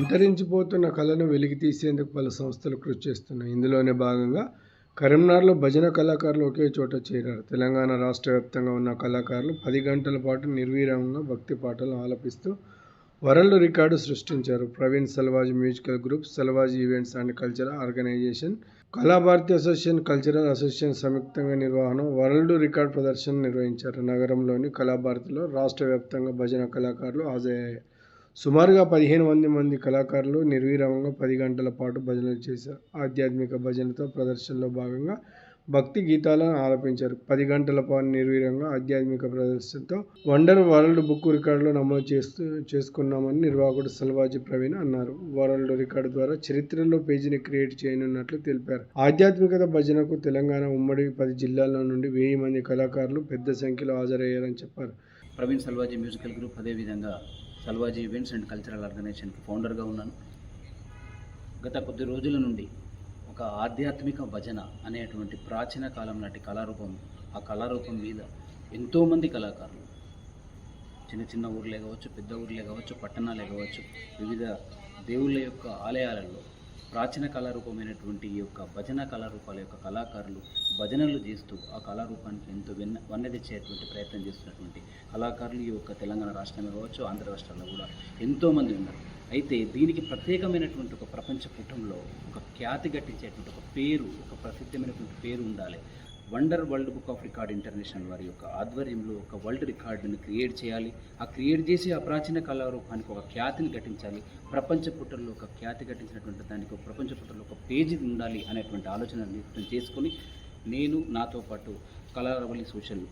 అంతరించిపోతున్న కళను వెలికితీసేందుకు పలు సంస్థలు కృషి చేస్తున్నాయి. ఇందులోనే భాగంగా కరీంనగర్లో భజన కళాకారులు ఒకే చోట చేరారు. తెలంగాణ రాష్ట్ర వ్యాప్తంగా ఉన్న కళాకారులు 10 గంటల పాటు నిర్విరామంగా భక్తి పాటలు ఆలపిస్తూ వరల్డ్ రికార్డు సృష్టించారు. Praveen Salvaj musical group, Salvaj events and cultural organisation, Kalabharati association, cultural association సంయుక్తంగా నిర్వహణ వరల్డ్ రికార్డు ప్రదర్శన నిర్వహించారు. నగరంలోని కళాభారతిలో రాష్ట్ర వ్యాప్తంగా భజన కళాకారులు హాజరయ్యారు. సుమారుగా 15 మంది కళాకారులు నిర్విరామంగా 10 గంటల పాటు భజనలు చేశారు. ఆధ్యాత్మిక భజనతో ప్రదర్శనలో భాగంగా భక్తి గీతాలను ఆలపించారు. 10 గంటల పాటు నిర్విరామంగా ఆధ్యాత్మిక ప్రదర్శనతో వండర్ వరల్డ్ బుక్ రికార్డులో నమోదు చేసుకున్నామని నిర్వాహకుడు సల్వాజీ ప్రవీణ్ అన్నారు. వరల్డ్ రికార్డు ద్వారా చరిత్రలో పేజీని క్రియేట్ చేయనున్నట్లు తెలిపారు. ఆధ్యాత్మికత భజనకు తెలంగాణ ఉమ్మడి 10 జిల్లాల నుండి 1000 మంది కళాకారులు పెద్ద సంఖ్యలో హాజరయ్యారని చెప్పారు. ప్రవీణ్ సల్వాజీ మ్యూజికల్ గ్రూప్, అదేవిధంగా సల్వాజీ ఈవెంట్స్ అండ్ కల్చరల్ ఆర్గనైజేషన్కి ఫౌండర్గా ఉన్నాను. గత కొద్ది రోజుల నుండి ఒక ఆధ్యాత్మిక భజన అనేటువంటి ప్రాచీన కాలం నాటి కళారూపం, ఆ కళారూపం మీద ఎంతోమంది కళాకారులు చిన్న చిన్న ఊర్లే కావచ్చు, పెద్ద ఊర్లే కావచ్చు, పట్టణాలే కావచ్చు, వివిధ దేవుళ్ళ యొక్క ఆలయాలలో ప్రాచీన కళారూపమైనటువంటి ఈ యొక్క భజన కళారూపాల యొక్క కళాకారులు భజనలు చేస్తూ ఆ కళారూపానికి ఎంతో వన్నె తెచ్చేటువంటి ప్రయత్నం చేస్తున్నటువంటి కళాకారులు ఈ యొక్క తెలంగాణ రాష్ట్రమే కావచ్చు, ఆంధ్ర రాష్ట్రాల్లో కూడా ఎంతోమంది ఉన్నారు. అయితే దీనికి ప్రత్యేకమైనటువంటి ఒక ప్రపంచ పుటంలో ఒక ఖ్యాతి గట్టించేటువంటి ఒక పేరు, ఒక ప్రసిద్ధమైనటువంటి పేరు ఉండాలి. Wonder world book of record international వారి యొక్క ఆధ్వర్యంలో ఒక వరల్డ్ రికార్డుని క్రియేట్ చేయాలి. ఆ క్రియేట్ చేసి ఆ ప్రాచీన కళారూపానికి ఒక ఖ్యాతిని గట్టించాలి. ప్రపంచ పుటల్లో ఒక ఖ్యాతి గట్టించినటువంటి దానికి ఒక ప్రపంచ పుటల్లో ఒక పేజీ ఉండాలి అనేటువంటి ఆలోచన వ్యక్తం చేసుకొని నేను, నాతో పాటు కళారవళి సోషల్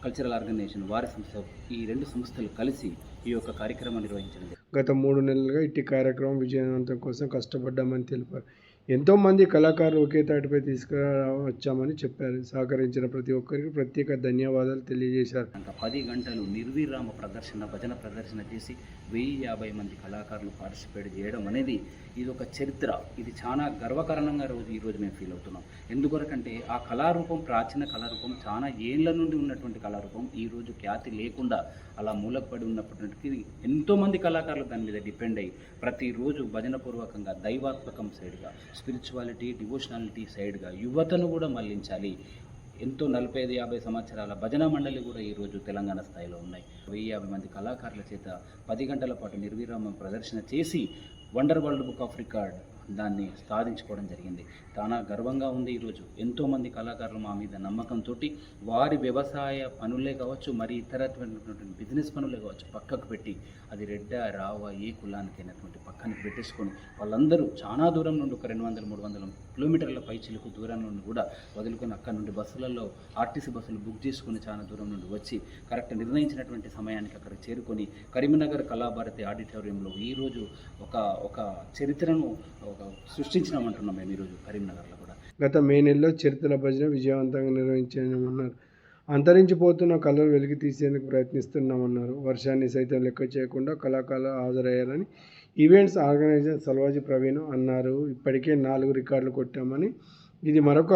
కల్చరల్ ఆర్గనైజేషన్ వారి సంస్థ, ఈ 2 సంస్థలు కలిసి ఈ యొక్క కార్యక్రమం నిర్వహించడం. గత 3 నెలలుగా ఇట్టి కార్యక్రమం విజయవంతం కోసం కష్టపడ్డామని తెలిపారు. ఎంతోమంది కళాకారులు ఒకే తాటిపై తీసుకువచ్చామని చెప్పారు. సహకరించిన ప్రతి ఒక్కరికి ప్రత్యేక ధన్యవాదాలు తెలియజేశారు. 10 గంటలు నిర్విరామ ప్రదర్శన, భజన ప్రదర్శన చేసి 1050 మంది కళాకారులు పార్టిసిపేట్ చేయడం అనేది ఇది ఒక చరిత్ర. ఇది చాలా గర్వకారణంగా ఈరోజు మేము ఫీల్ అవుతున్నాం. ఎందుకొరకంటే ఆ కళారూపం, ప్రాచీన కళారూపం, చాలా ఏళ్ల నుండి ఉన్నటువంటి కళారూపం ఈరోజు ఖ్యాతి లేకుండా అలా మూలకపడి ఉన్నప్పటికీ ఎంతోమంది కళాకారులు దాని మీద డిపెండ్ అయ్యి ప్రతిరోజు భజనపూర్వకంగా దైవాత్మకం సైడ్గా, స్పిరిచువాలిటీ, డివోషనాలిటీ సైడ్గా యువతను కూడా మళ్లించాలి. ఎంతో 45-50 సంవత్సరాల భజన మండలి కూడా ఈరోజు తెలంగాణ స్థాయిలో ఉన్నాయి. 1050 మంది కళాకారుల చేత 10 గంటల పాటు నిర్విరామం ప్రదర్శన చేసి wonder world book of record దాన్ని సాధించుకోవడం జరిగింది. చాలా గర్వంగా ఉంది. ఈరోజు ఎంతోమంది కళాకారులు మా మీద నమ్మకంతో వారి వ్యవసాయ పనులే కావచ్చు, మరి ఇతరమైనటువంటి బిజినెస్ పనులే కావచ్చు పక్కకు పెట్టి, అది రెడ్డ, రావ, ఏ కులానికైనటువంటి పక్కనకి పెట్టేసుకొని వాళ్ళందరూ చాలా దూరం నుండి ఒక 200-300 కిలోమీటర్ల పైచిలకు దూరం నుండి కూడా వదులుకొని అక్కడ నుండి బస్సులలో ఆర్టీసీ బస్సులు బుక్ చేసుకొని చాలా దూరం నుండి వచ్చి కరెక్ట్ నిర్ణయించినటువంటి సమయానికి అక్కడ చేరుకొని కరీంనగర్ కళాభారతి ఆడిటోరియంలో ఈరోజు ఒక చరిత్రను సృష్టించినామంటున్నాం మేము ఈరోజు కరీంనగర్లో కూడా. గత మే నెలలో చరిత్రల భజన విజయవంతంగా నిర్వహించామన్నారు. అంతరించిపోతున్న కళలు వెలికి తీసేందుకు ప్రయత్నిస్తున్నామన్నారు. వర్షాన్ని సైతం లెక్క చేయకుండా కళాకారులు హాజరయ్యారని ఈవెంట్స్ ఆర్గనైజర్ సల్వాజీ ప్రవీణ్ అన్నారు. ఇప్పటికే 4 రికార్డులు కొట్టామని, ఇది మరొక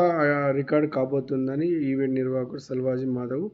రికార్డు కాబోతుందని ఈవెంట్ నిర్వాహకుడు సల్వాజీ మాధవ్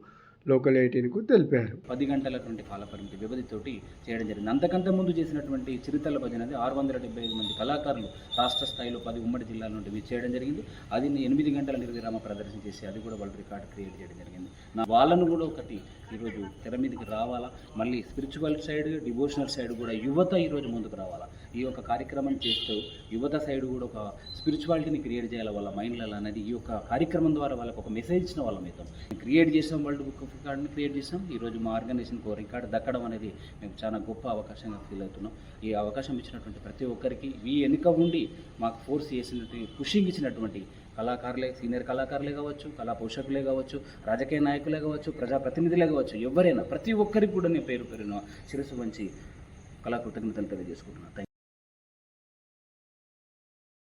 లోకల్ 18కు తెలిపారు. 10 గంటలటువంటి కాలపరిమితి వ్యవధితోటి చేయడం జరిగింది. అంతకంత ముందు చేసినటువంటి చరిత్రల భజన అది 675 మంది కళాకారులు రాష్ట్ర స్థాయిలో 10 ఉమ్మడి జిల్లాల నుండి చేయడం జరిగింది. అది 8 గంటల నిర్విరామ ప్రదర్శన చేసి అది కూడా వరల్డ్ రికార్డు క్రియేట్ చేయడం జరిగింది. వాళ్ళను కూడా ఒకటి ఈరోజు తెర మీదకి రావాలా, మళ్ళీ స్పిరిచువల్ సైడ్, డివోషనల్ సైడ్ కూడా యువత ఈరోజు ముందుకు రావాలా. ఈ యొక్క కార్యక్రమం చేస్తూ యువత సైడ్ కూడా ఒక స్పిరిచువాలిటీని క్రియేట్ చేయాలి వాళ్ళ మైండ్లలో అనేది ఈ యొక్క కార్యక్రమం ద్వారా వాళ్ళకు ఒక మెసేజ్ ఇచ్చిన వాళ్ళ మీద క్రియేట్ చేసాం. వరల్డ్ బుక్ ఆఫ్ రికార్డుని క్రియేట్ చేసాం. ఈరోజు మా ఆర్గనైజేషన్కి రికార్డు దక్కడం అనేది మేము చాలా గొప్ప అవకాశంగా ఫీల్ అవుతున్నాం. ఈ అవకాశం ఇచ్చినటువంటి ప్రతి ఒక్కరికి వెనుక ఉండి మాకు ఫోర్స్ చేసినటువంటి, పుషింగ్ ఇచ్చినటువంటి కళాకారులే, సీనియర్ కళాకారులే కావచ్చు, కళా పోషకులే కావచ్చు, రాజకీయ నాయకులే కావచ్చు, ప్రజాప్రతినిధులే కావచ్చు, ఎవరైనా ప్రతి ఒక్కరికి కూడా నేను పేరు పేరున శిరస్సు వంచి కళా కృతజ్ఞతలు తెలియజేసుకుంటున్నాను.